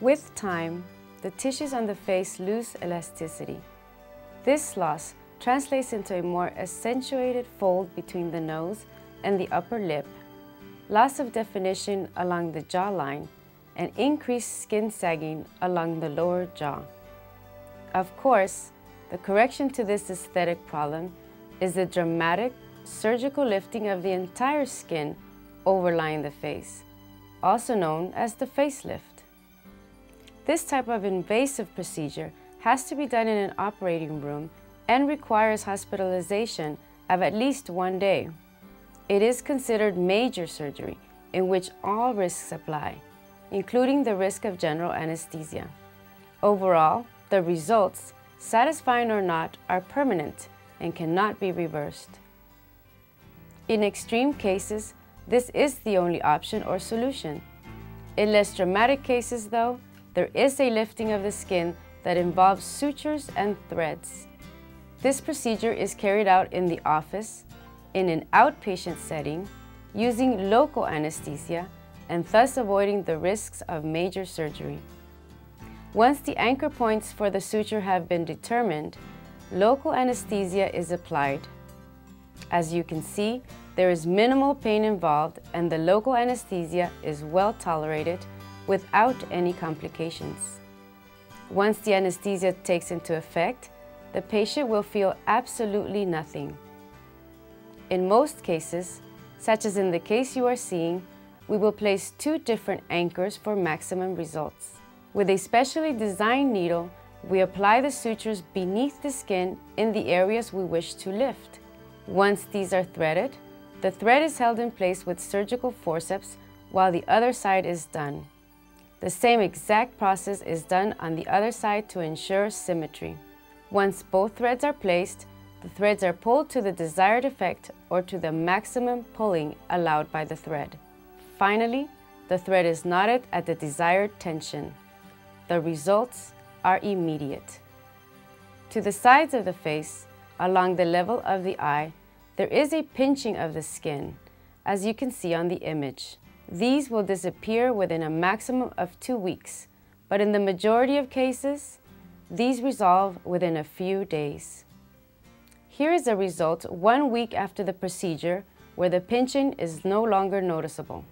With time, the tissues on the face lose elasticity. This loss translates into a more accentuated fold between the nose and the upper lip, loss of definition along the jawline, and increased skin sagging along the lower jaw. Of course, the correction to this aesthetic problem is the dramatic surgical lifting of the entire skin overlying the face, also known as the facelift. This type of invasive procedure has to be done in an operating room and requires hospitalization of at least 1 day. It is considered major surgery in which all risks apply, including the risk of general anesthesia. Overall, the results, satisfying or not, are permanent and cannot be reversed. In extreme cases, this is the only option or solution. In less dramatic cases, though, there is a lifting of the skin that involves sutures and threads. This procedure is carried out in the office, in an outpatient setting, using local anesthesia, and thus avoiding the risks of major surgery. Once the anchor points for the suture have been determined, local anesthesia is applied. As you can see, there is minimal pain involved and the local anesthesia is well tolerated without any complications. Once the anesthesia takes into effect, the patient will feel absolutely nothing. In most cases, such as in the case you are seeing, we will place 2 different anchors for maximum results. With a specially designed needle, we apply the sutures beneath the skin in the areas we wish to lift. Once these are threaded, the thread is held in place with surgical forceps while the other side is done. The same exact process is done on the other side to ensure symmetry. Once both threads are placed, the threads are pulled to the desired effect or to the maximum pulling allowed by the thread. Finally, the thread is knotted at the desired tension. The results are immediate. To the sides of the face, along the level of the eye, there is a pinching of the skin, as you can see on the image. These will disappear within a maximum of 2 weeks, but in the majority of cases, these resolve within a few days. Here is a result 1 week after the procedure where the pinching is no longer noticeable.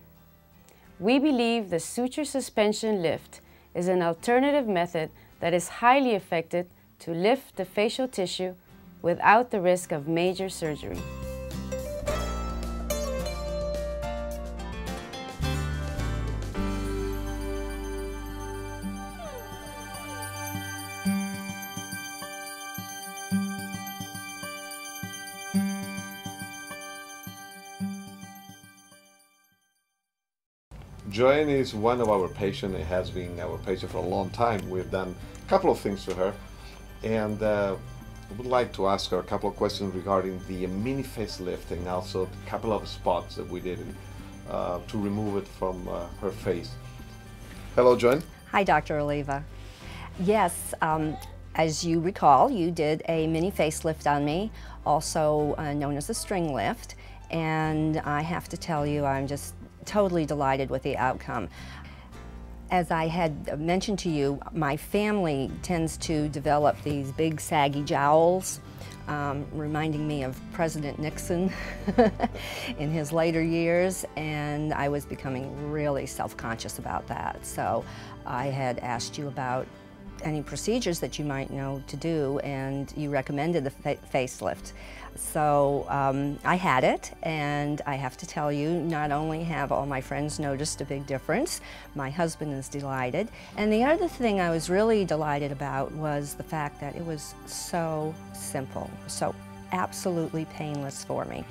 We believe the suture suspension lift is an alternative method that is highly effective to lift the facial tissue without the risk of major surgery. Joanne is one of our patients. It has been our patient for a long time. We've done a couple of things to her, and I would like to ask her a couple of questions regarding the mini facelift and also a couple of spots that we did to remove it from her face. Hello, Joanne. Hi, Dr. Oliva. Yes, as you recall, you did a mini facelift on me, also known as a string lift, and I have to tell you, I'm just totally delighted with the outcome. As I had mentioned to you, my family tends to develop these big saggy jowls, reminding me of President Nixon in his later years, and I was becoming really self-conscious about that. So I had asked you about any procedures that you might know to do, and you recommended the facelift. So I had it, and I have to tell you, not only have all my friends noticed a big difference, my husband is delighted. And the other thing I was really delighted about was the fact that it was so simple, so absolutely painless for me.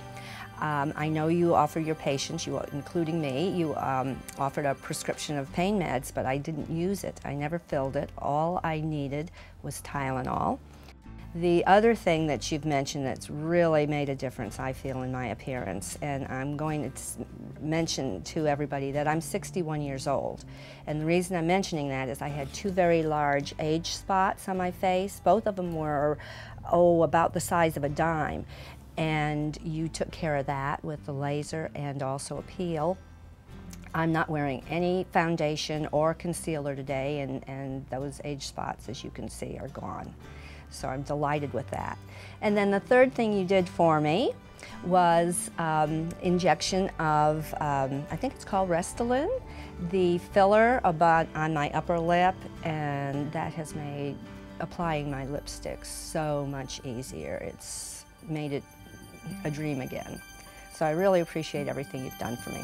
I know you offer your patients, including me, you offered a prescription of pain meds, but I didn't use it. I never filled it. All I needed was Tylenol. The other thing that you've mentioned that's really made a difference, I feel, in my appearance, and I'm going to mention to everybody that I'm 61 years old. And the reason I'm mentioning that is I had 2 very large age spots on my face. Both of them were, about the size of a dime. And you took care of that with the laser and also a peel. I'm not wearing any foundation or concealer today, and those age spots, as you can see, are gone. So I'm delighted with that. And then the third thing you did for me was injection of, I think it's called Restylane, the filler on my upper lip, and that has made applying my lipstick so much easier. It's made it a dream again. So I really appreciate everything you've done for me.